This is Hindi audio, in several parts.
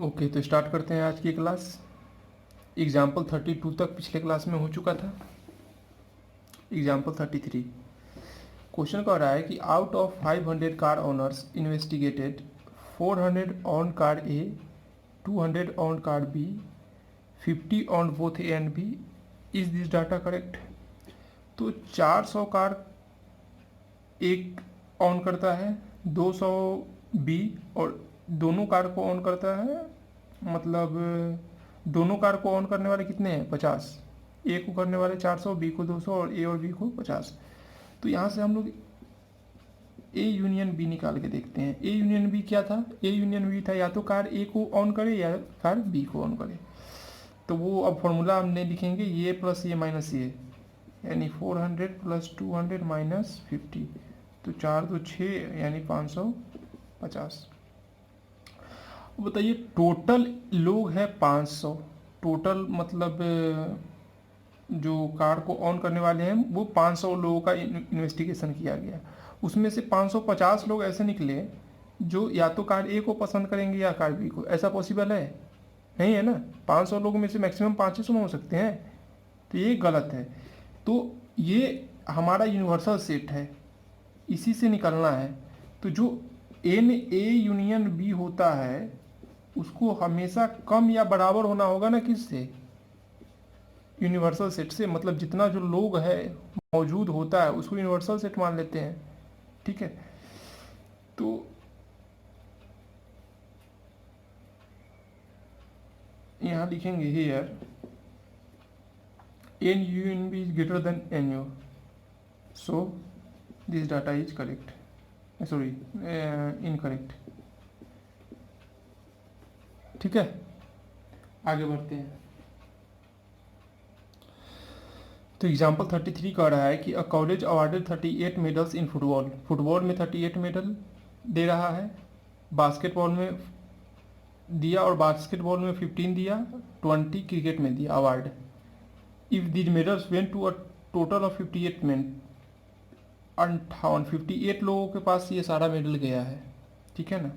ओके, तो स्टार्ट करते हैं आज की क्लास। एग्जाम्पल 32 तक पिछले क्लास में हो चुका था। एग्जाम्पल 33 क्वेश्चन कह रहा है कि out of 500 car owners investigated 400 on car A, 200 on car B, 50 on both A and B. Is this data correct? तो 400 कार एक ऑन करता है, 200 बी, और दोनों कार को ऑन करता है। मतलब दोनों कार को ऑन करने वाले कितने हैं? 50। ए को करने वाले 400, बी को 200 और ए और बी को 50। तो यहाँ से हम लोग ए यूनियन बी निकाल के देखते हैं। ए यूनियन बी क्या था? ए यूनियन बी था या तो कार ए को ऑन करे या कार बी को ऑन करे। तो वो अब फॉर्मूला हमने लिखेंगे ये प्लस ये माइनस ये, यानी 400 प्लस 200 माइनस 50। तो 4 तो 6 यानी 550। बताइए टोटल लोग हैं 500। टोटल मतलब जो कार को ऑन करने वाले हैं वो 500 लोगों का इन्वेस्टिगेशन किया गया। उसमें से 550 लोग ऐसे निकले जो या तो कार ए को पसंद करेंगे या कार बी को। ऐसा पॉसिबल है? नहीं है ना। 500 लोगों में से मैक्सिमम 500 हो सकते हैं, तो ये गलत है। तो ये हमारा यूनिवर्सल सेट है, इसी से निकलना है। तो जो एन ए यूनियन बी होता है उसको हमेशा कम या बराबर होना होगा ना, किससे? यूनिवर्सल सेट से। मतलब जितना जो लोग है मौजूद होता है उसको यूनिवर्सल सेट मान लेते हैं, ठीक है। तो यहाँ लिखेंगे here N U N B is greater than N U, so this data is correct, sorry incorrect. ठीक है, आगे बढ़ते हैं। तो एग्जाम्पल 33 कह रहा है कि a college awarded 38 medals in football. Football में 38 मेडल दे रहा है, बास्केटबॉल में दिया और बास्केटबॉल में 15 दिया, 20 क्रिकेट में दिया award. If these medals went to a total of 58 man, 58 लोगों के पास ये सारा मेडल गया है, ठीक है ना।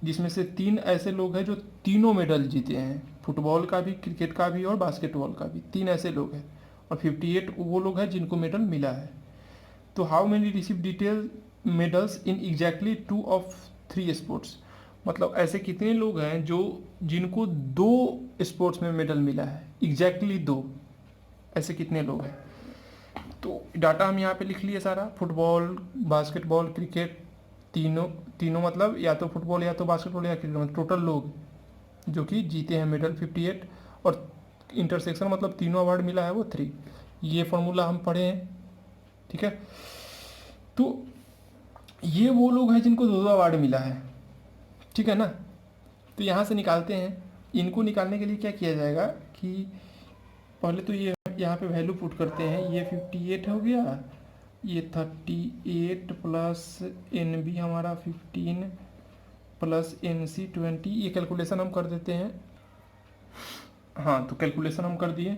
जिसमें से 3 ऐसे लोग हैं जो तीनों मेडल जीते हैं, फुटबॉल का भी, क्रिकेट का भी और बास्केटबॉल का भी। 3 ऐसे लोग हैं और 58 वो लोग हैं जिनको मेडल मिला है। तो how many receive detail medals in exactly 2 of 3 sports. मतलब ऐसे कितने लोग हैं जो जिनको 2 स्पोर्ट्स में मेडल मिला है, एग्जैक्टली 2। ऐसे कितने लोग हैं? तो डाटा हम यहाँ पे लिख लिए सारा। फुटबॉल, बास्केटबॉल, क्रिकेट, तीनों मतलब या तो फुटबॉल या तो बास्केटबॉल या क्रिकेट, मतलब टोटल लोग जो कि जीते हैं मेडल 58, और इंटरसेक्शन मतलब तीनों अवार्ड मिला है वो 3। ये फॉर्मूला हम पढ़े हैं, ठीक है। तो ये वो लोग हैं जिनको 2 अवार्ड मिला है, ठीक है ना। तो यहाँ से निकालते हैं। इनको निकालने के लिए क्या किया जाएगा कि पहले तो ये यहाँ पे वैल्यू पुट करते हैं। ये 58 हो गया, ये 38 प्लस एन बी हमारा 15 प्लस एन सी 20। ये कैलकुलेशन हम कर देते हैं। हाँ, तो कैलकुलेशन हम कर दिए।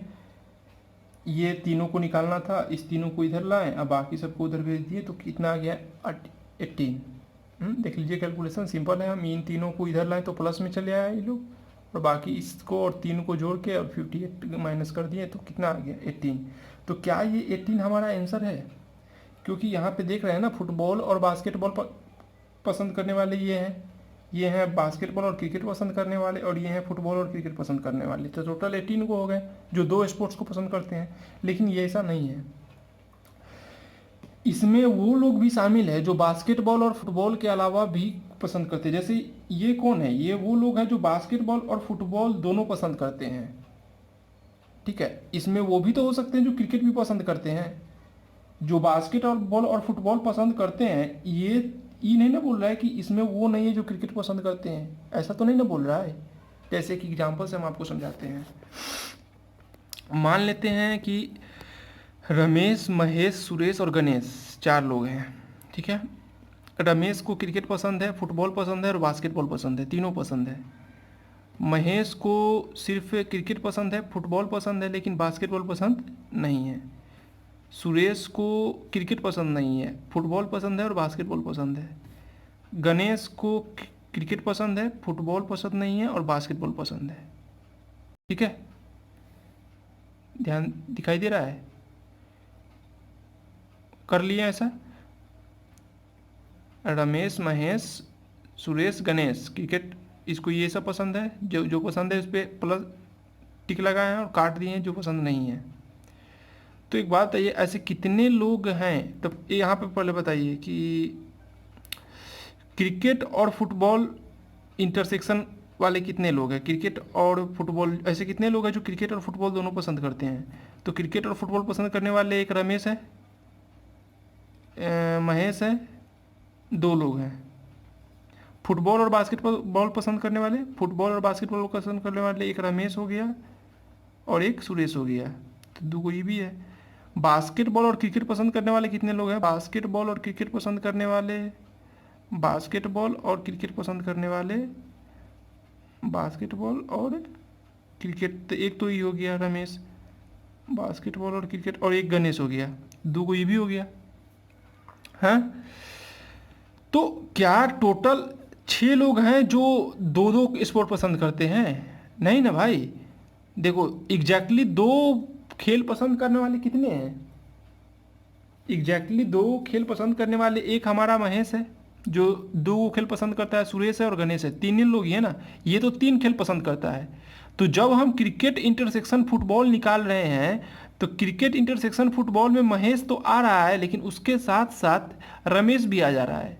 ये तीनों को निकालना था, इस तीनों को इधर लाएं, अब बाकी सबको उधर भेज दिए। तो कितना आ गया? 18। देख लीजिए, कैलकुलेशन सिंपल है। हम इन तीनों को इधर लाएं तो प्लस में चले आए ये लोग, और बाकी इसको और 3 को जोड़ के और 58 माइनस कर दिए तो कितना आ गया? 18। तो क्या ये 18 हमारा आंसर है? क्योंकि यहाँ पे देख रहे हैं ना, फुटबॉल और बास्केटबॉल पसंद करने वाले ये हैं बास्केटबॉल और क्रिकेट पसंद करने वाले, और ये हैं फुटबॉल और क्रिकेट पसंद करने वाले। तो टोटल 18 को हो गए जो 2 स्पोर्ट्स को पसंद करते हैं। लेकिन ये ऐसा नहीं है, इसमें वो लोग भी शामिल है जो बास्केटबॉल और फुटबॉल के अलावा भी पसंद करते हैं। जैसे ये कौन है? ये वो लोग हैं जो बास्केटबॉल और फुटबॉल दोनों पसंद करते हैं, ठीक है। इसमें वो भी तो हो सकते हैं जो क्रिकेट भी पसंद करते हैं। जो बास्केटबॉल और फुटबॉल पसंद करते हैं, ये नहीं ना बोल रहा है कि इसमें वो नहीं है जो क्रिकेट पसंद करते हैं, ऐसा तो नहीं ना बोल रहा है। जैसे कि एग्जांपल से हम आपको समझाते हैं। मान लेते हैं कि रमेश, महेश, सुरेश और गणेश 4 लोग हैं, ठीक है। रमेश को क्रिकेट पसंद है, फुटबॉल पसंद है और बास्केटबॉल पसंद है, तीनों पसंद है। महेश को सिर्फ क्रिकेट पसंद है, फुटबॉल पसंद है, लेकिन बास्केटबॉल पसंद नहीं है। सुरेश को क्रिकेट पसंद नहीं है, फुटबॉल पसंद है और बास्केटबॉल पसंद है। गणेश को क्रिकेट पसंद है, फुटबॉल पसंद नहीं है और बास्केटबॉल पसंद है। ठीक है, ध्यान दिखाई दे रहा है? कर लिया ऐसा? रमेश, महेश, सुरेश, गणेश क्रिकेट, इसको ये सब पसंद है, जो जो पसंद है उस पर प्लस टिक लगाए हैं और काट दिए हैं जो पसंद नहीं है। तो एक बात है, ये ऐसे कितने लोग हैं? तो यहाँ पे पहले बताइए कि क्रिकेट और फुटबॉल इंटरसेक्शन वाले कितने लोग हैं? क्रिकेट और फुटबॉल ऐसे कितने लोग हैं जो क्रिकेट और फुटबॉल दोनों पसंद करते हैं? तो क्रिकेट और फुटबॉल पसंद करने वाले एक रमेश है, महेश है, 2 लोग हैं। फुटबॉल और बास्केटबॉल बॉल पसंद करने वाले, फुटबॉल और बास्केटबॉल पसंद करने वाले एक रमेश हो गया और एक सुरेश हो गया, तो 2 ये भी है। बास्केटबॉल और क्रिकेट पसंद करने वाले कितने लोग हैं? बास्केटबॉल और क्रिकेट पसंद करने वाले, बास्केटबॉल और क्रिकेट पसंद करने वाले, बास्केटबॉल और क्रिकेट, तो एक तो ये हो गया रमेश, बास्केटबॉल और क्रिकेट, और एक गणेश हो गया, 2 ये भी हो गया। हाँ, तो क्या टोटल 6 लोग हैं जो 2 स्पोर्ट पसंद करते हैं? नहीं ना भाई। देखो एग्जैक्टली 2 खेल पसंद करने वाले कितने हैं? एग्जैक्टली 2 खेल पसंद करने वाले एक हमारा महेश है जो 2 खेल पसंद करता है, सुरेश है और गणेश है, 3 ही लोग ही है ना। ये तो 3 खेल पसंद करता है। तो जब हम क्रिकेट इंटरसेक्शन फुटबॉल निकाल रहे हैं तो क्रिकेट इंटरसेक्शन फुटबॉल में महेश तो आ रहा है लेकिन उसके साथ साथ रमेश भी आ जा रहा है।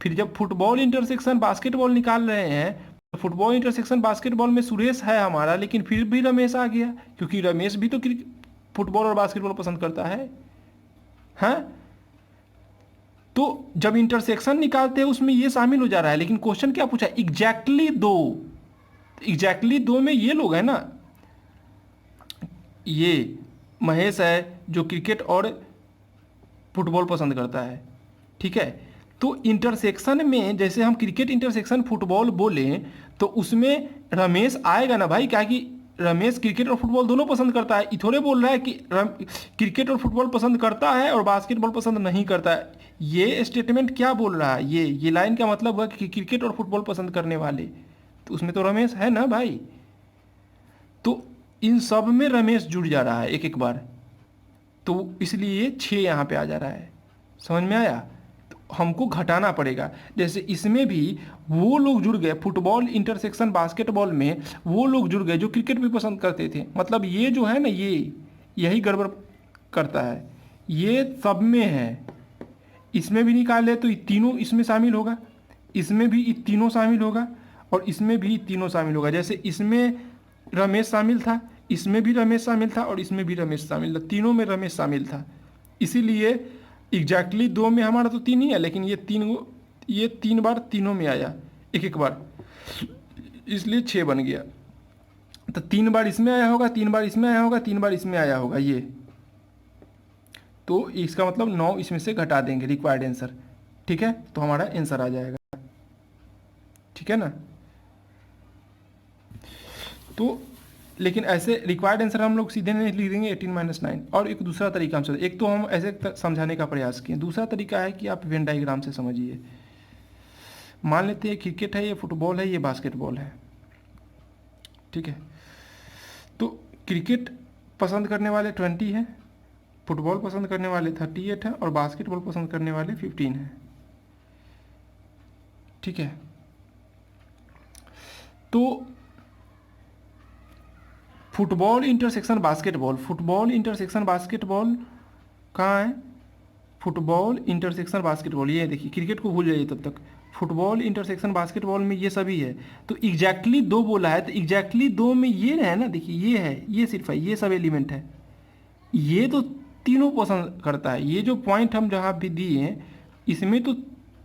फिर जब फुटबॉल इंटरसेक्शन बास्केटबॉल निकाल रहे हैं तो फुटबॉल इंटरसेक्शन बास्केटबॉल में सुरेश है हमारा, लेकिन फिर भी रमेश आ गया क्योंकि रमेश भी तो फुटबॉल और बास्केटबॉल पसंद करता है। हाँ, तो जब इंटरसेक्शन निकालते हैं उसमें ये शामिल हो जा रहा है। लेकिन क्वेश्चन क्या पूछा? एग्जैक्टली 2, एग्जैक्टली 2 में ये लोग हैं ना, ये महेश है जो क्रिकेट और फुटबॉल पसंद करता है। ठीक है, तो इंटरसेक्शन में जैसे हम क्रिकेट इंटरसेक्शन फुटबॉल बोलें तो उसमें रमेश आएगा ना भाई, क्या कि रमेश क्रिकेट और फुटबॉल दोनों पसंद करता है। इथोड़े बोल रहा है कि क्रिकेट और फुटबॉल पसंद करता है और बास्केटबॉल पसंद नहीं करता है। ये स्टेटमेंट क्या बोल रहा है? ये लाइन का मतलब हुआ कि क्रिकेट और फुटबॉल पसंद करने वाले, तो उसमें तो रमेश है ना भाई। तो इन सब में रमेश जुड़ जा रहा है एक एक बार, तो इसलिए 6 यहाँ पे आ जा रहा है। समझ में आया? तो हमको घटाना पड़ेगा। जैसे इसमें भी वो लोग जुड़ गए, फुटबॉल इंटरसेक्शन बास्केटबॉल में वो लोग जुड़ गए जो क्रिकेट भी पसंद करते थे। मतलब ये जो है ना, ये यही गड़बड़ करता है। ये सब में है, इसमें भी निकाले तो ये तीनों इसमें शामिल होगा, इसमें भी ये तीनों शामिल होगा और इसमें भी तीनों शामिल होगा। जैसे इसमें रमेश शामिल था, इसमें भी रमेश शामिल था और इसमें भी रमेश शामिल था, तीनों में रमेश शामिल था। इसीलिए एग्जैक्टली 2 में हमारा तो 3 ही है, लेकिन ये 3 बार तीनों में आया एक एक बार, इसलिए 6 बन गया। तो 3 बार इसमें आया होगा, 3 बार इसमें आया होगा, 3 बार इसमें आया होगा ये, तो इसका मतलब 9 इसमें से घटा देंगे रिक्वायर्ड आंसर। ठीक है, तो हमारा आंसर आ जाएगा। ठीक है ना? तो लेकिन ऐसे रिक्वायर्ड आंसर हम लोग सीधे नहीं लिख देंगे 18 - 9। और एक दूसरा तरीका हम एक तो हम ऐसे समझाने का प्रयास किए, दूसरा तरीका है कि आप वेन डायग्राम से समझिए। मान लेते हैं क्रिकेट है, ये फुटबॉल है, ये बास्केटबॉल है। ठीक है, तो क्रिकेट पसंद करने वाले 20 हैं, फुटबॉल पसंद करने वाले 38 हैं और बास्केटबॉल पसंद करने वाले 15 हैं। ठीक है, तो football intersection basketball, football intersection basketball कहाँ है? फुटबॉल इंटरसेक्शन बास्केटबॉल, ये देखिए, क्रिकेट को भूल जाइए तब तक। फुटबॉल इंटरसेक्शन बास्केटबॉल में ये सभी है। तो एग्जैक्टली 2 बोला है, तो एग्जैक्टली 2 में ये है ना, देखिए ये है, ये सिर्फ है, ये सब एलिमेंट है। ये तो तीनों पसंद करता है। ये जो पॉइंट हम जहाँ भी दिए हैं इसमें तो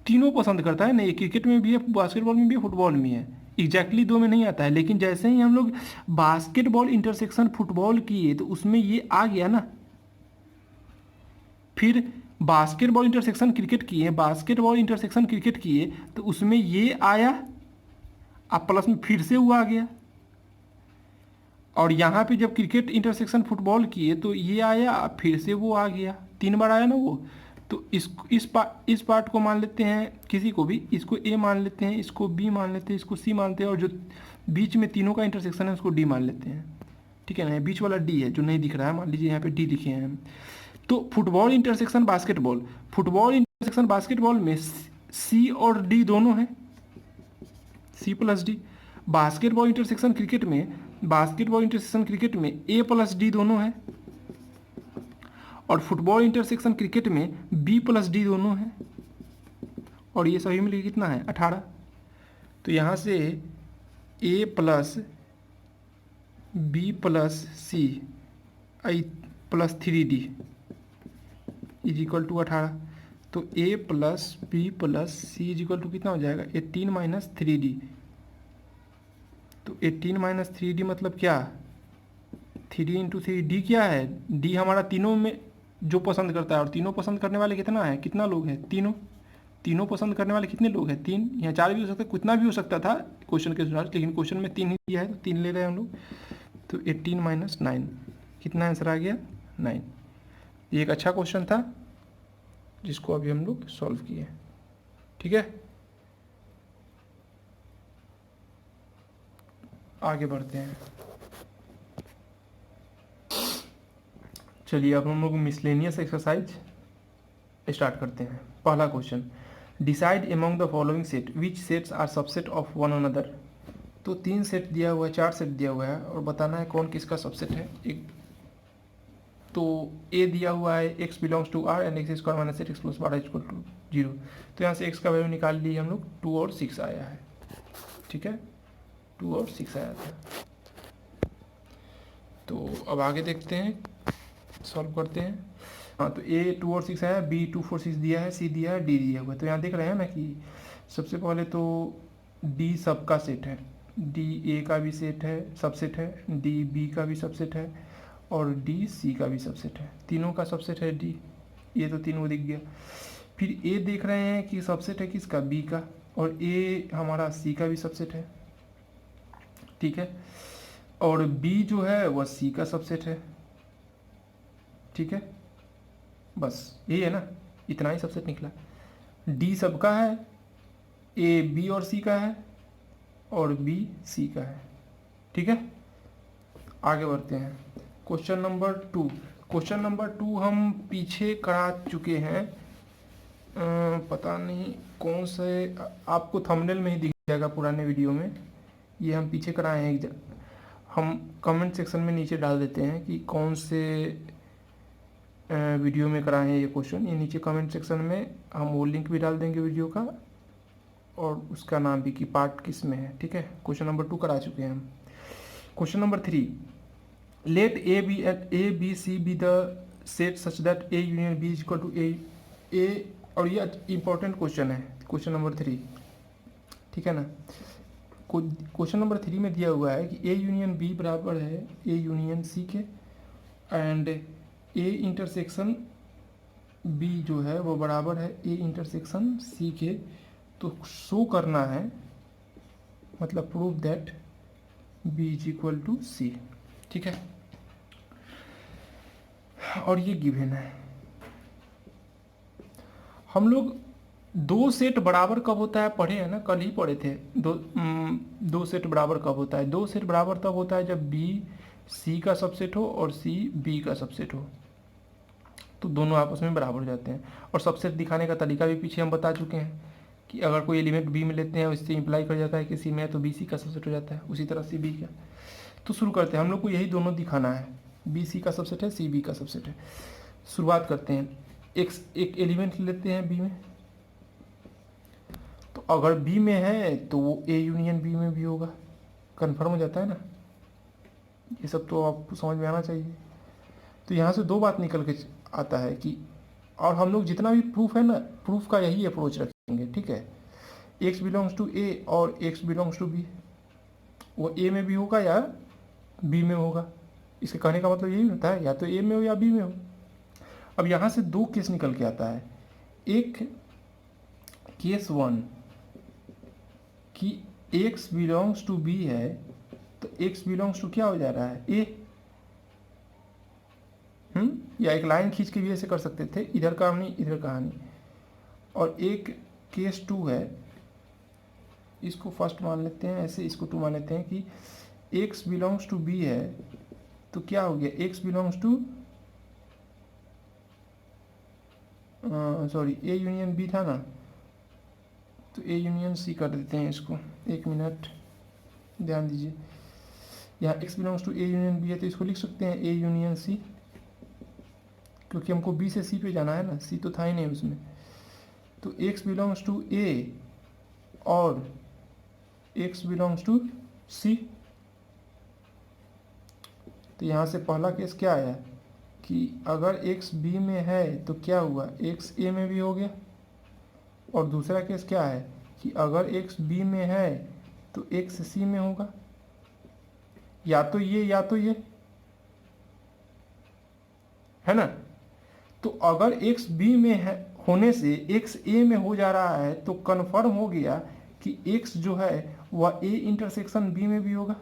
तीनों पसंद करता है ना, ये क्रिकेट में भी है, बास्केटबॉल में भी है, फुटबॉल में है। एग्जैक्टली 2 में नहीं आता है। लेकिन जैसे ही हम लोग बास्केटबॉल इंटरसेक्शन फुटबॉल किए तो उसमें ये आ गया ना। फिर बास्केटबॉल इंटरसेक्शन क्रिकेट किए, बास्केटबॉल इंटरसेक्शन क्रिकेट किए तो उसमें ये आया, अब प्लस में फिर से वो आ गया। और यहाँ पे जब क्रिकेट इंटरसेक्शन फुटबॉल किए तो ये आया, अब फिर से वो आ गया, 3 बार आया ना वो। तो इस पार्ट को मान लेते हैं, किसी को भी, इसको ए मान लेते हैं, इसको बी मान लेते हैं, इसको सी मानते हैं, और जो बीच में तीनों का इंटरसेक्शन है उसको डी मान लेते हैं। ठीक है ना, बीच वाला डी है जो नहीं दिख रहा है, मान लीजिए यहाँ पे डी लिखे हैं हम। तो football intersection basketball, football intersection basketball में सी और डी दोनों हैं, C plus D. Basketball intersection cricket में ए प्लस डी दोनों हैं, और फुटबॉल इंटरसेक्शन क्रिकेट में बी प्लस डी दोनों हैं, और ये सभी मिलकर कितना है 18। तो यहाँ से A plus B plus C I plus 3D is equal to 18। तो A plus B plus C is equal to कितना हो जाएगा 18 माइनस 3D। तो 18 माइनस 3D मतलब क्या, 3 इंटू 3D क्या है, डी हमारा तीनों में जो पसंद करता है, और तीनों पसंद करने वाले कितना है, कितना लोग हैं, तीनों पसंद करने वाले कितने लोग हैं, 3, यहाँ 4 भी हो सकता है, कितना भी हो सकता था क्वेश्चन के अनुसार, लेकिन क्वेश्चन में 3 ही दिया है तो 3 ले रहे हैं हम लोग। तो 18 माइनस 9 कितना आंसर आ गया 9। ये एक अच्छा क्वेश्चन था जिसको अभी हम लोग सॉल्व किए। ठीक है, आगे बढ़ते हैं। चलिए अब हम लोग मिसलेनियस एक्सरसाइज स्टार्ट करते हैं। पहला question, decide among the following set which sets are subset of one another. तो 3 सेट दिया हुआ है, 4 सेट दिया हुआ है, और बताना है कौन किसका सबसेट है। एक तो ए दिया हुआ है x belongs to r and X square minus 8x plus 12 equal to 0। तो यहाँ से x का वैल्यू निकाल लिए हम लोग, 2 और 6 आया है। ठीक है, 2 और 6 आया था। तो अब आगे देखते हैं, सॉल्व करते हैं। हाँ, तो a 2 और 6 आया, b 2 4 6 दिया है, c दिया है, d दिया हुआ है। तो यहाँ देख रहे हैं ना कि सबसे पहले तो d सबका सेट है, d a का भी सेट है, सबसेट है, d b का भी सबसेट है, और d c का भी सबसेट है, तीनों का सबसेट है d। ये तो तीनों दिख गया। फिर a देख रहे हैं कि सबसेट है किसका, b का, और a हमारा c का भी सबसेट है। ठीक है, और b जो है वह c का सबसेट है। ठीक है, बस यही है ना, इतना ही सबसेट निकला। d सबका है, a b और c का है, और b c का है। ठीक है, आगे बढ़ते हैं। क्वेश्चन नंबर 2, क्वेश्चन नंबर 2 हम पीछे करा चुके हैं, पता नहीं कौन से, आपको थंबनेल में ही दिख जाएगा पुराने वीडियो में। ये हम पीछे कराए हैं, हम कमेंट सेक्शन में नीचे डाल देते हैं कि कौन से वीडियो में कराए हैं ये क्वेश्चन। ये नीचे कमेंट सेक्शन में हम वो लिंक भी डाल देंगे वीडियो का, और उसका नाम भी कि पार्ट किस में है। ठीक है, क्वेश्चन नंबर 2 करा चुके हैं हम। Question number 3, let A B C be the set such that A union B is equal to A, और ये इंपॉर्टेंट क्वेश्चन है, क्वेश्चन नंबर 3। ठीक है ना, क्वेश्चन नंबर 3 में दिया हुआ है कि ए यूनियन बी बराबर है ए यूनियन सी के, एंड ए इंटरसेक्शन बी जो है वो बराबर है ए इंटरसेक्शन सी के। तो शो करना है, मतलब prove that B is equal to C. ठीक है, और ये गिवन है। हम लोग 2 सेट बराबर कब होता है पढ़े हैं ना, कल ही पढ़े थे। दो सेट बराबर कब होता है, 2 सेट बराबर तब होता है जब बी सी का सबसेट हो और सी बी का सबसेट हो, तो दोनों आपस में बराबर हो जाते हैं। और सबसेट दिखाने का तरीका भी पीछे हम बता चुके हैं कि अगर कोई एलिमेंट बी में लेते हैं उससे इंप्लाई कर जाता है कि सी में है, तो बी सी का सबसेट हो जाता है, उसी तरह सी बी का। तो शुरू करते हैं, हम लोग को यही दोनों दिखाना है, बी सी का सबसेट है, सी बी का सबसेट है। शुरुआत करते हैं, एक एलिमेंट लेते हैं बी में, तो अगर बी में है तो वो ए यूनियन बी में भी होगा, कन्फर्म हो जाता है ना। ये सब तो आपको समझ में आना चाहिए। तो यहाँ से 2 बात निकल के आता है कि, और हम लोग जितना भी प्रूफ है ना, प्रूफ का यही अप्रोच रखेंगे। ठीक है, एक्स बिलोंग्स टू ए और एक्स बिलोंग्स टू बी, वो ए में भी होगा या बी में होगा। इसके कहने का मतलब यही होता है, या तो ए में हो या बी में हो। अब यहाँ से 2 केस निकल के आता है। एक केस 1 कि x बिलोंग्स टू बी है, तो x बिलोंग्स टू क्या हो जा रहा है, ए। या एक लाइन खींच के भी ऐसे कर सकते थे, इधर कहानी इधर कहानी। और एक केस 2 है, इसको फर्स्ट मान लेते हैं ऐसे, इसको 2 मान लेते हैं कि x बिलोंग्स टू b है, तो क्या हो गया, x belongs to sorry a union b था ना, तो a यूनियन c कर देते हैं इसको। एक मिनट ध्यान दीजिए, यहाँ x belongs to a union b है तो इसको लिख सकते हैं a यूनियन c, क्योंकि हमको b से c पे जाना है ना, c तो था ही नहीं उसमें। तो x बिलोंग्स टू a और x बिलोंग्स टू c। तो यहाँ से पहला केस क्या आया कि अगर x b में है तो क्या हुआ, x a में भी हो गया। और दूसरा केस क्या है कि अगर x b में है तो x c में होगा, या तो ये है ना। तो अगर x b में है होने से x a में हो जा रहा है तो कन्फर्म हो गया कि x जो है वह a इंटरसेक्शन b में भी होगा।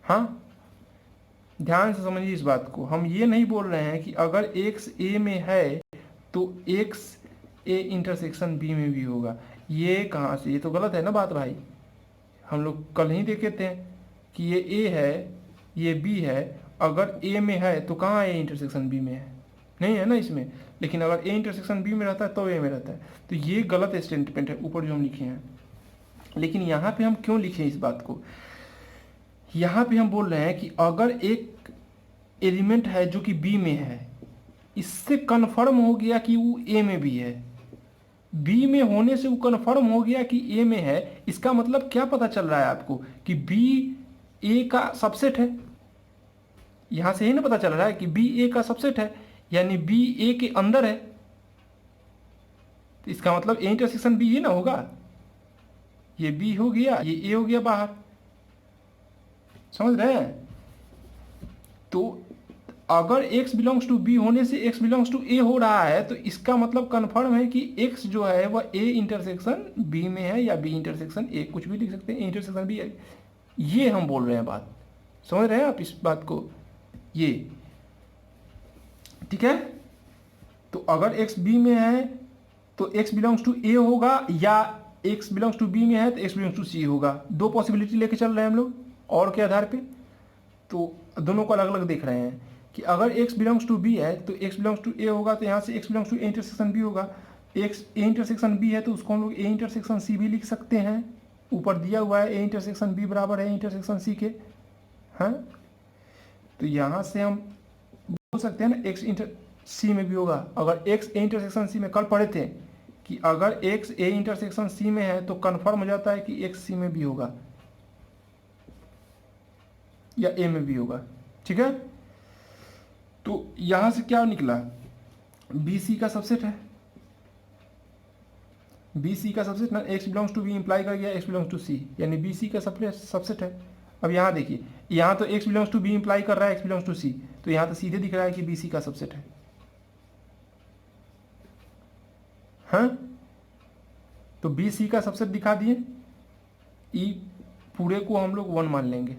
हाँ, ध्यान से समझिए इस बात को, हम ये नहीं बोल रहे हैं कि अगर x a में है तो x a इंटरसेक्शन b में भी होगा। ये कहाँ से, ये तो गलत है ना बात भाई। हम लोग कल ही देखे थे कि ये a है ये b है, अगर a में है तो कहाँ a इंटरसेक्शन b में है, नहीं है ना इसमें। लेकिन अगर a इंटरसेक्शन b में रहता है तो a में रहता है, तो ये गलत स्टेटमेंट है ऊपर जो हम लिखे हैं। लेकिन यहाँ पे हम क्यों लिखे इस बात को, यहाँ पे हम बोल रहे हैं कि अगर एक एलिमेंट है जो कि b में है, इससे कन्फर्म हो गया कि वो a में भी है, b में होने से वो कन्फर्म हो गया कि a में है, इसका मतलब क्या पता चल रहा है आपको कि b a का सबसेट है। यहाँ से ही ना पता चल रहा है कि b a का सबसेट है, यानी b a के अंदर है, तो इसका मतलब a इंटरसेक्शन b ये ना होगा, ये b हो गया ये a हो गया बाहर, समझ रहे हैं। तो अगर x बिलोंग्स टू b होने से x बिलोंग्स टू a हो रहा है तो इसका मतलब कन्फर्म है कि x जो है वह a इंटरसेक्शन b में है, या b इंटरसेक्शन a, कुछ भी लिख सकते हैं, a इंटरसेक्शन b है। ये हम बोल रहे हैं बात, समझ रहे हैं आप इस बात को, ये ठीक है। तो अगर x b में है तो x बिलोंग्स टू a होगा, या x बिलोंग्स टू b में है तो x बिलोंग्स टू c होगा। दो पॉसिबिलिटी लेके चल रहे हैं हम लोग और के आधार पे, तो दोनों को अलग अलग देख रहे हैं कि अगर x बिलोंग्स टू b है तो x बिलोंग्स टू a होगा, तो यहाँ से x belongs to a intersection b होगा। x a इंटरसेक्शन b है तो उसको हम लोग a इंटरसेक्शन c भी लिख सकते हैं, ऊपर दिया हुआ है a इंटरसेक्शन b बराबर है इंटरसेक्शन c के। हाँ, तो यहाँ से हम बोल सकते हैं ना x इंटर c में भी होगा। अगर x a इंटरसेक्शन c में कल पढ़े थे कि अगर x a इंटरसेक्शन c में है तो कन्फर्म हो जाता है कि x c में भी होगा या a में भी होगा, ठीक है। तो यहां से क्या निकला, BC का सबसेट है, BC का सबसेट ना, x belongs to b imply कर गया x बिलोंग्स टू c, यानी BC का सबसेट है। अब यहाँ देखिए, यहाँ तो x belongs to b imply कर रहा है x बिलोंग्स टू c, तो यहाँ तो सीधे दिख रहा है कि BC का सबसेट है। हाँ, तो BC का सबसेट दिखा दिए, ई पूरे को हम लोग 1 मान लेंगे,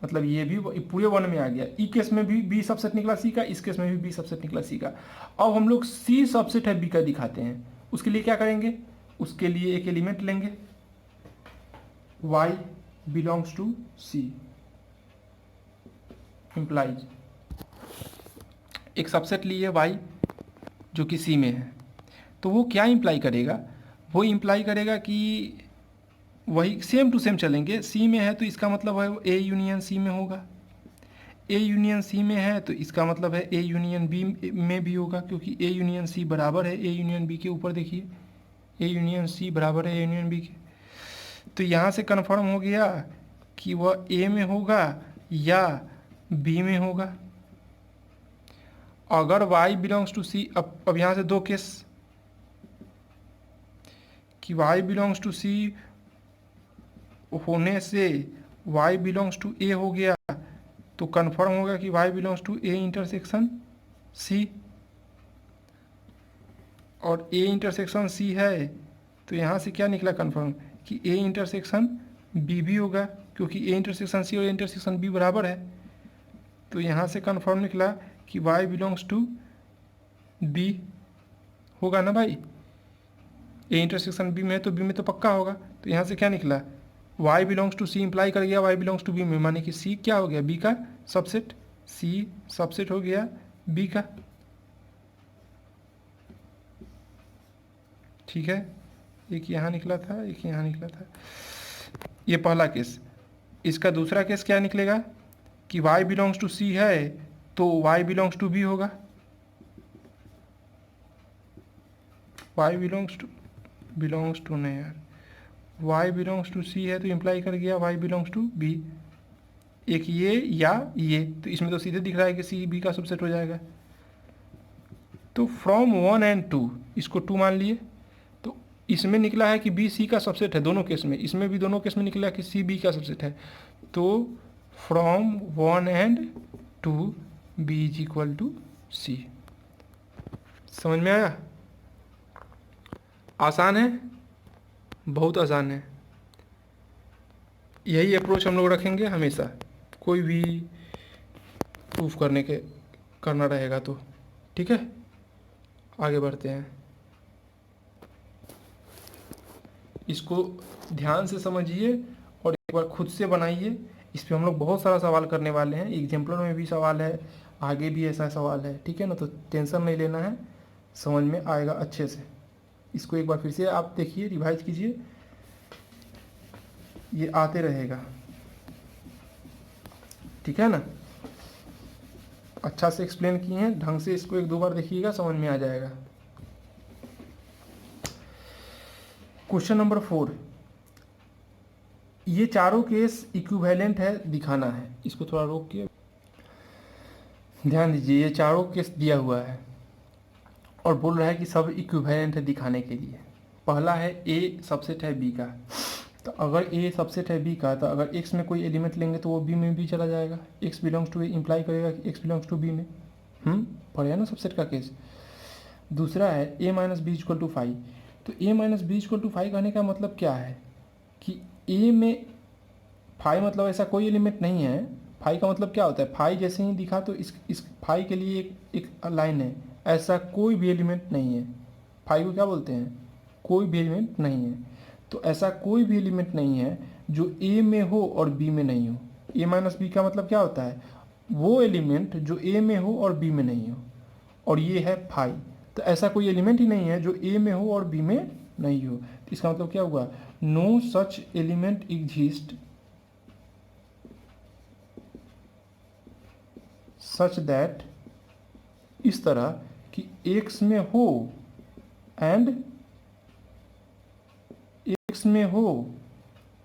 मतलब ये भी पूरे 1 में आ गया। ई केस में भी बी सबसेट निकला सी का, इस केस में भी बी सबसेट निकला सी का। अब हम लोग सी सबसेट है बी का दिखाते हैं, उसके लिए क्या करेंगे, उसके लिए एक एलिमेंट लेंगे y belongs to C, implies एक सबसेट लिए y जो कि सी में है, तो वो क्या इंप्लाई करेगा, वो इंप्लाई करेगा कि वही सेम टू सेम चलेंगे, सी में है तो इसका मतलब है ए यूनियन सी में होगा, ए यूनियन सी में है तो इसका मतलब है ए यूनियन बी में भी होगा, क्योंकि ए यूनियन सी बराबर है ए यूनियन बी के। ऊपर देखिए ए यूनियन सी बराबर है ए यूनियन बी के, तो यहाँ से कन्फर्म हो गया कि वह ए में होगा या बी में होगा। अगर y बिलोंग्स टू सी, अब यहाँ से दो केस कि y बिलोंग्स टू सी होने से y बिलोंग्स टू a हो गया, तो कन्फर्म होगा कि y belongs to a intersection c, और a इंटरसेक्शन c है तो यहाँ से क्या निकला कन्फर्म कि a इंटरसेक्शन b भी होगा, क्योंकि a इंटरसेक्शन c और a इंटरसेक्शन b बराबर है। तो यहाँ से कन्फर्म निकला कि y बिलोंग्स टू b होगा ना भाई, ए इंटरसेक्शन बी में है तो बी में तो पक्का होगा। तो यहाँ से क्या निकला, y belongs to C imply कर गया y बिलोंग्स टू बी में, माने कि c क्या हो गया, b का सबसेट, c सबसेट हो गया b का। ठीक है, एक यहाँ निकला था, एक यहाँ निकला था, ये पहला केस। इसका दूसरा केस क्या निकलेगा कि y बिलोंग्स टू c है तो y बिलोंग्स टू b होगा, y बिलोंग्स टू नहीं यार, y बिलोंग्स टू c है तो इम्प्लाई कर गया y बिलोंग्स टू b, एक ये या ये, तो इसमें तो सीधे दिख रहा है कि c b का सबसेट हो जाएगा। तो फ्रॉम 1 एंड 2, इसको 2 मान लिए, तो इसमें निकला है कि बी सी का सबसेट है दोनों केस में, इसमें भी दोनों केस में निकला कि सी बी का सबसेट है। तो from 1 and 2 B is equal to C. समझ में आया? आसान है, बहुत आसान है। यही अप्रोच हम लोग रखेंगे हमेशा, कोई भी प्रूफ करना रहेगा तो। ठीक है, आगे बढ़ते हैं। इसको ध्यान से समझिए और एक बार खुद से बनाइए। इस पर हम लोग बहुत सारा सवाल करने वाले हैं, एग्जाम्पलर में भी सवाल है, आगे भी ऐसा सवाल है। ठीक है ना, तो टेंशन नहीं लेना है, समझ में आएगा अच्छे से। इसको एक बार फिर से आप देखिए, रिवाइज कीजिए, ये आते रहेगा। ठीक है ना, अच्छा से एक्सप्लेन किए हैं, ढंग से इसको 1-2 बार देखिएगा, समझ में आ जाएगा। क्वेश्चन नंबर 4, ये चारों केस इक्विवेलेंट है दिखाना है। इसको थोड़ा रोक के ध्यान दीजिए, ये चारों केस दिया हुआ है और बोल रहा है कि सब इक्विवेलेंट है दिखाने के लिए। पहला है ए सबसेट है बी का, तो अगर ए सबसेट है बी का, तो अगर एक्स में कोई एलिमेंट लेंगे तो वो बी में भी चला जाएगा। X belongs to A imply करेगा कि एक्स बिलोंग्स टू बी में। पढ़े ना सबसेट का केस। दूसरा है ए माइनस बी इक्वल टू 5, तो ए माइनस बी इक्वल टू 5 कहने का मतलब क्या है कि ए में 5 मतलब ऐसा कोई एलिमेंट नहीं है। 5 का मतलब क्या होता है, 5 जैसे ही दिखा तो इस 5 के लिए एक लाइन है, ऐसा कोई भी एलिमेंट नहीं है। 5 को क्या बोलते हैं, कोई भी एलिमेंट नहीं है। तो ऐसा कोई भी एलिमेंट नहीं है जो ए में हो और बी में नहीं हो। ए माइनस बी का मतलब क्या होता है, वो एलिमेंट जो ए में हो और बी में नहीं हो, और ये है 5। तो ऐसा कोई एलिमेंट ही नहीं है जो ए में हो और बी में नहीं हो। तो इसका मतलब क्या हुआ, no such element exist such that, इस तरह कि एक्स में हो एंड एक्स में हो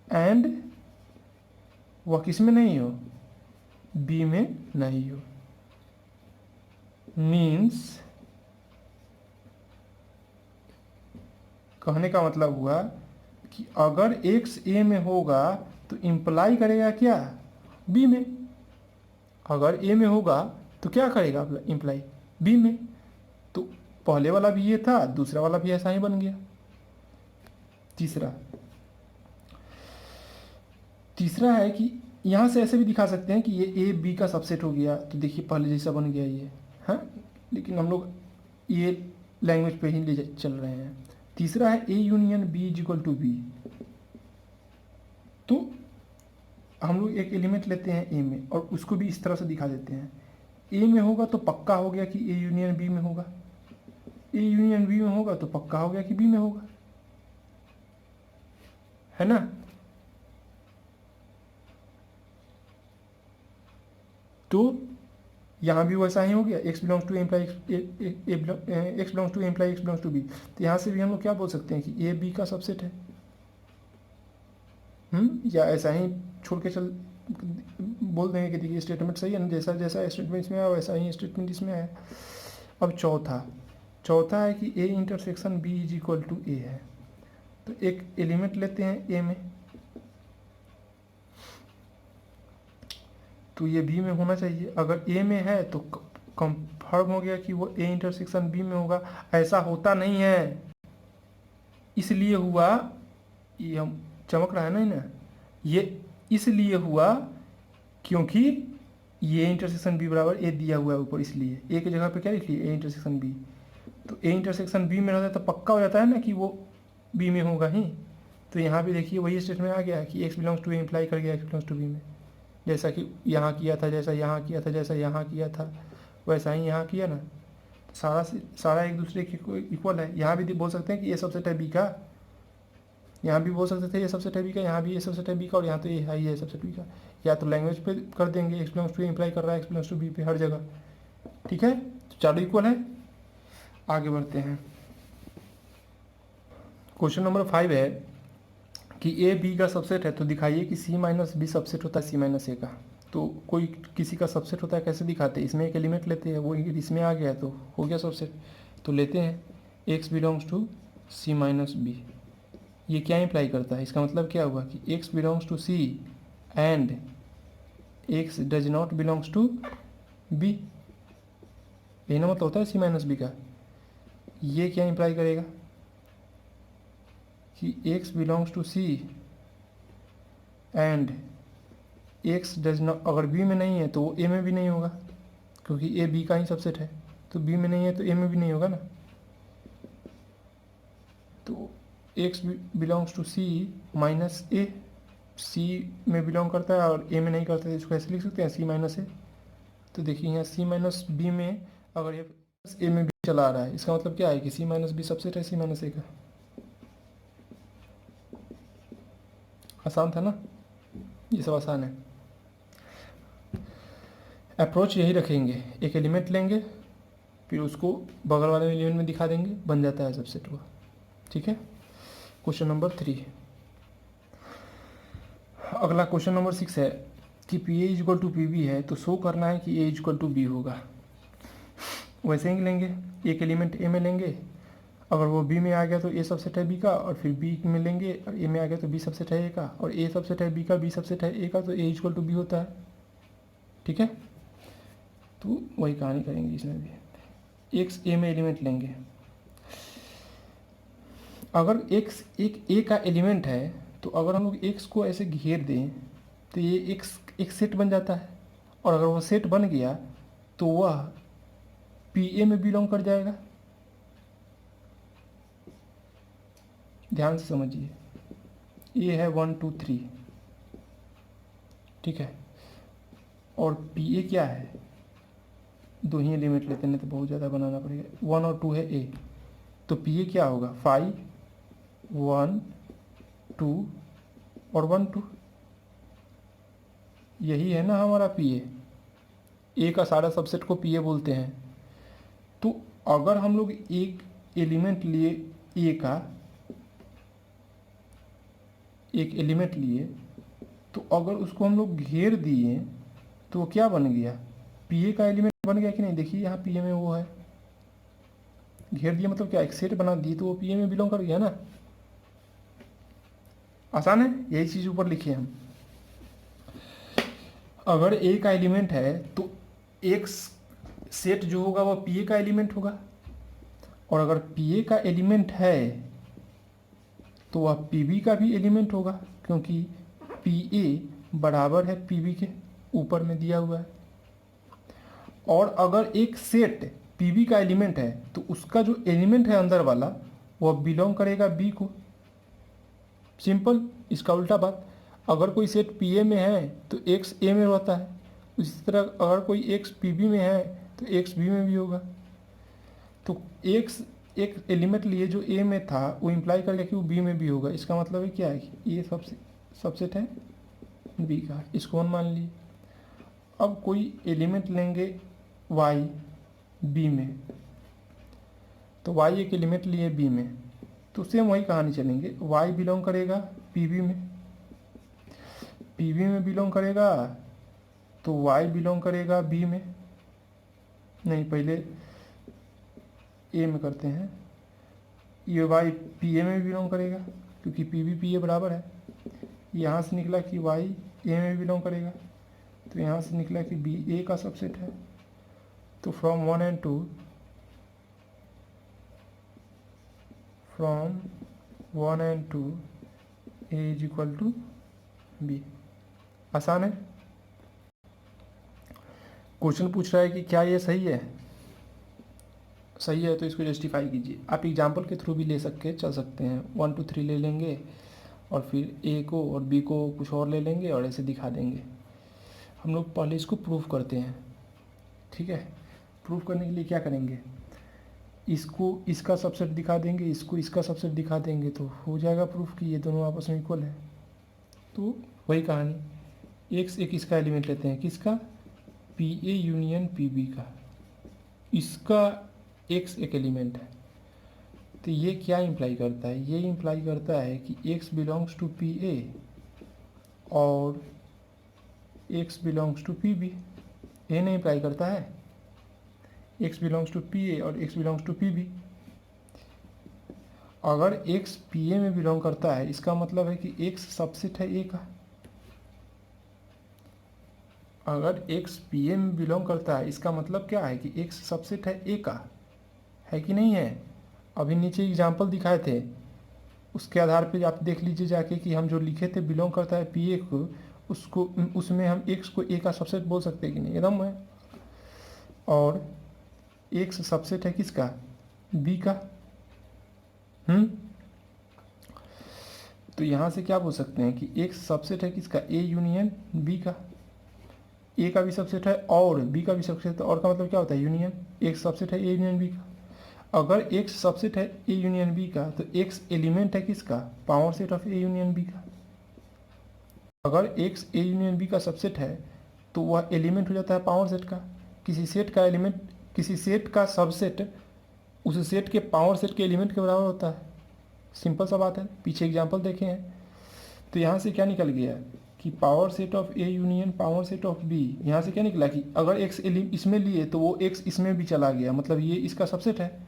एंड वह किस में नहीं हो, बी में नहीं हो। मीन्स कहने का मतलब हुआ कि अगर एक्स ए में होगा तो इम्प्लाई करेगा क्या, बी में। अगर ए में होगा तो क्या करेगा, इम्प्लाई बी में। तो पहले वाला भी ये था, दूसरा वाला भी ऐसा ही बन गया। तीसरा है कि यहाँ से ऐसे भी दिखा सकते हैं कि ये ए बी का सबसेट हो गया, तो देखिए पहले जैसा बन गया ये, हाँ। लेकिन हम लोग ये लैंग्वेज पे ही ले चल रहे हैं। तीसरा है A union B is equal to B, तो हम लोग एक एलिमेंट लेते हैं ए में और उसको भी इस तरह से दिखा देते हैं। ए में होगा तो पक्का हो गया कि ए यूनियन बी में होगा, ए यूनियन बी में होगा तो पक्का हो गया कि बी में होगा, है ना। तो यहाँ भी वैसा ही हो गया, X belongs to imply X belongs to imply X belongs to B. तो यहाँ से भी हम लोग क्या बोल सकते हैं कि ए बी का सबसेट है। या ऐसा ही छोड़ के चल बोल देंगे कि देखिए स्टेटमेंट सही है ना, जैसा जैसा स्टेटमेंट इसमें आया वैसा ही स्टेटमेंट इसमें आया। अब चौथा है कि A intersection B is equal to A है। तो एक एलिमेंट लेते हैं ए में, तो ये बी में होना चाहिए। अगर ए में है तो कंफर्म हो गया कि वो ए इंटरसेक्शन बी में होगा। ऐसा होता नहीं है, इसलिए हुआ, ये हम चमक रहा है ना, ये इसलिए हुआ क्योंकि ये इंटरसेक्शन बी बराबर ए दिया हुआ है ऊपर, इसलिए ए की जगह पे क्या लिख लिए, ए इंटरसेक्शन बी। तो ए इंटरसेक्शन बी में रहता है तो पक्का हो जाता है ना कि वो बी में होगा ही। तो यहाँ भी देखिए वही स्टेटमेंट आ गया कि X belongs to A imply कर गया एक्स बिलोंग्स टू बी में, जैसा कि यहाँ किया था, जैसा यहाँ किया था, जैसा यहाँ किया था, वैसा ही यहाँ किया ना। सारा सारा एक दूसरे के इक्वल है। यहाँ भी बोल सकते हैं कि ये सबसेट है बी का, यहाँ भी बोल सकते थे ये सबसेट है बी का, यहाँ भी ये सबसेट है बी का, और यहाँ तो ये है ही है सबसेट बी का। या तो लैंग्वेज पे कर देंगे X belongs to A imply कर रहा है एक्स बिलोंग्स टू बी पे हर जगह। ठीक है, तो चारों इक्वल है। आगे बढ़ते हैं। क्वेश्चन नंबर 5 है कि ए बी का सबसेट है तो दिखाइए कि सी माइनस बी सबसेट होता है सी माइनस ए का। तो कोई किसी का सबसेट होता है कैसे दिखाते हैं, इसमें एक एलिमेंट लेते हैं, वो इसमें आ गया तो हो गया सबसेट। तो लेते हैं X belongs to C minus B. ये क्या इम्प्लाई करता है, इसका मतलब क्या हुआ कि X belongs to C and X does not belongs to B. यही ना मतलब होता है सी माइनस बी का। ये क्या इम्प्लाई करेगा कि x belongs to c and x does not, अगर b में नहीं है तो वो a में भी नहीं होगा, क्योंकि a b का ही सबसेट है। तो b में नहीं है तो a में भी नहीं होगा ना। तो x belongs to c minus a, c में बिलोंग करता है और a में नहीं करता है, इसको ऐसे लिख सकते हैं c माइनस a। तो देखिए यहाँ c माइनस b में अगर ये a में भी चला आ रहा है, इसका मतलब क्या है कि c माइनस बी सबसेट है c माइनस a का। आसान था ना, ये सब आसान है। अप्रोच यही रखेंगे, एक एलिमेंट लेंगे फिर उसको बगल वाले एलिमेंट में दिखा देंगे, बन जाता है सबसेट हुआ। ठीक है। Question number 3। अगला क्वेश्चन नंबर 6 है कि P A is equal to P B है तो शो करना है कि ए इजक्वल टू बी होगा। वैसे ही लेंगे, एक एलिमेंट ए में लेंगे, अगर वो बी में आ गया तो ए सबसेट है बी का, और फिर बी में लेंगे और ए में आ गया तो बी सबसेट है ए का, और ए सबसेट है बी का, बी सबसेट है ए का, तो ए इक्वल टू बी होता है। ठीक है, तो वही कहानी करेंगे इसमें भी। एक्स ए में एलिमेंट लेंगे, अगर एक्स एक ए का एलिमेंट है तो अगर हम लोग एक्स को ऐसे घेर दें तो ये एक्स एक सेट बन जाता है, और अगर वो सेट बन गया तो वह पी ए में बिलोंग कर जाएगा। ध्यान से समझिए, ये है 1 2 3, ठीक है, और पी ए क्या है, दो ही एलिमेंट लेते हैं तो बहुत ज़्यादा बनाना पड़ेगा। 1 और 2 है ए, तो पी ए क्या होगा 5 1 2 और 1 2, यही है ना हमारा पी ए का सारा सबसेट को पी ए बोलते हैं। तो अगर हम लोग एक एलिमेंट लिए ए का, एक एलिमेंट लिए तो अगर उसको हम लोग घेर दिए तो वो क्या बन गया, पी ए का एलिमेंट बन गया कि नहीं। देखिए यहाँ पी ए में वो है, घेर दिया मतलब क्या, एक सेट बना दिए तो वो पी ए में बिलोंग कर गया ना। आसान है, यही चीज़ ऊपर लिखे हम। अगर ए का एलिमेंट है तो एक सेट जो होगा वो पी ए का एलिमेंट होगा, और अगर पी ए का एलिमेंट है तो वह पी बी का भी एलिमेंट होगा, क्योंकि पी ए बराबर है पी बी के, ऊपर में दिया हुआ है। और अगर एक सेट पी बी का एलिमेंट है तो उसका जो एलिमेंट है अंदर वाला वह बिलोंग करेगा बी को। सिंपल, इसका उल्टा बात, अगर कोई सेट पी ए में है तो एक्स ए में रहता है, उसी तरह अगर कोई एक्स पी बी में है तो एक्स बी में भी होगा। तो एक्स एक एलिमेंट लिए जो ए में था वो इम्प्लाई कर लिया कि वो बी में भी होगा। इसका मतलब है क्या है कि ये सबसेट है बी का, इसको हम मान लिए। अब कोई एलिमेंट लेंगे वाई बी में, तो वाई एक एलिमेंट लिए बी में, तो सेम वही कहानी चलेंगे। वाई बिलोंग करेगा पी बी में, पी बी में बिलोंग करेगा तो वाई बिलोंग करेगा बी में, नहीं पहले ए में करते हैं। ये वाई पी ए में बिलोंग करेगा क्योंकि पी बी पी ए बराबर है। यहाँ से निकला कि वाई ए में बिलोंग करेगा, तो यहाँ से निकला कि बी ए का सबसेट है। तो from 1 and 2, from 1 and 2 A is equal to B. आसान है। क्वेश्चन पूछ रहा है कि क्या ये सही है, सही है तो इसको जस्टिफाई कीजिए। आप एग्जाम्पल के थ्रू भी ले चल सकते हैं, 1 2 3 ले लेंगे और फिर ए को और बी को कुछ और ले लेंगे और ऐसे दिखा देंगे। हम लोग पहले इसको प्रूफ करते हैं, ठीक है। प्रूफ करने के लिए क्या करेंगे, इसको इसका सबसेट दिखा देंगे, इसको इसका सबसेट दिखा देंगे, तो हो जाएगा प्रूफ कि ये दोनों आपस में इक्वल है। तो वही कहानी, एक्स एक इसका एलिमेंट लेते हैं, किसका, P A union P B का, इसका एक्स एक एलिमेंट है। तो ये क्या इंप्लाई करता है, ये इंप्लाई करता है कि x belongs to P A और x belongs to P B. ये नहीं इंप्लाई करता है x belongs to P A और x belongs to P B. अगर x पी ए में बिलोंग करता है, इसका मतलब है कि x सबसेट है a का। अगर x पी ए में बिलोंग करता है, इसका मतलब क्या है कि x सबसेट है a का, है कि नहीं है। अभी नीचे एग्जाम्पल दिखाए थे, उसके आधार पे आप देख लीजिए जाके कि हम जो लिखे थे बिलोंग करता है पी ए को, उसको उसमें हम x को a का सबसेट बोल सकते हैं कि नहीं, एकदम है। और x सबसेट है किसका, b का। तो यहाँ से क्या बोल सकते हैं कि x सबसेट है किसका, a यूनियन b का। a का भी सबसेट है और b का भी सबसेट है, और का मतलब क्या होता है, यूनियन। x सबसेट है a यूनियन b का। अगर x सबसेट है a यूनियन b का, तो x एलिमेंट है किसका, power set of a union b का। अगर x a यूनियन b का सबसेट है, तो वह एलिमेंट हो जाता है पावर सेट का। किसी सेट का एलिमेंट, किसी सेट का सबसेट उस सेट के पावर सेट के एलिमेंट के बराबर होता है। सिंपल सा बात है, पीछे एग्जाम्पल देखे हैं। तो यहाँ से क्या निकल गया कि power set of A union power set of B, यहाँ से क्या निकला कि अगर एक्स इसमें लिए तो वो एक्स इसमें भी चला गया, मतलब ये इसका सबसेट है।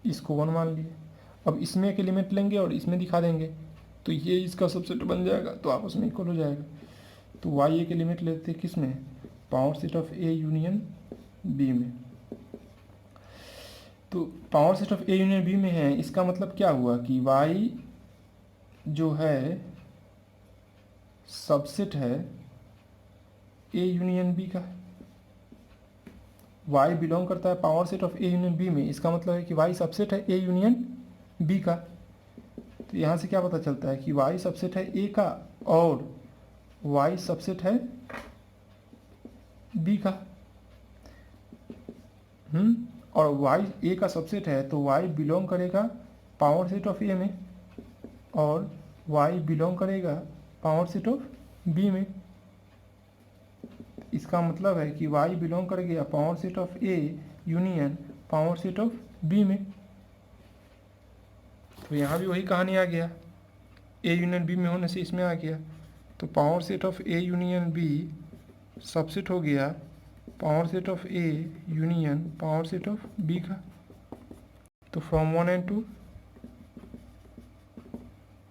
इसको 1 मान लिए। अब इसमें एक एलिमेंट लेंगे और इसमें दिखा देंगे, तो ये इसका सबसेट बन जाएगा, तो आपस में इक्वल हो जाएगा। तो वाई एक एलिमेंट लेते हैं किसमें, power set of A union B में। तो power set of A union B में है, इसका मतलब क्या हुआ कि वाई जो है सबसेट है ए यूनियन बी का। y बिलोंग करता है power set of A union B में, इसका मतलब है कि y सबसेट है ए यूनियन बी का। तो यहाँ से क्या पता चलता है कि y सबसेट है a का और y सबसेट है b का। और y a का सबसेट है, तो y बिलोंग करेगा पावर सेट ऑफ a में और y बिलोंग करेगा पावर सेट ऑफ b में। इसका मतलब है कि y बिलोंग कर गया power set of a union power set of b में। तो यहाँ भी वही कहानी आ गया, a यूनियन b में होने से इसमें आ गया। तो power set of a union b subset हो गया power set of a union power set of b का। तो फ्रॉम 1 and 2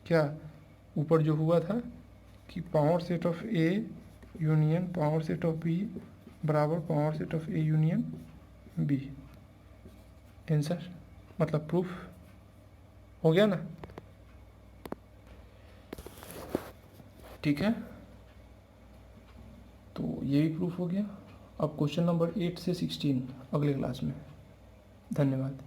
क्या ऊपर जो हुआ था कि power set of a union power set of b बराबर power set of a union b। Answer मतलब प्रूफ हो गया ना, ठीक है। तो ये भी प्रूफ हो गया। अब क्वेश्चन नंबर 8 से 16 अगले क्लास में। धन्यवाद।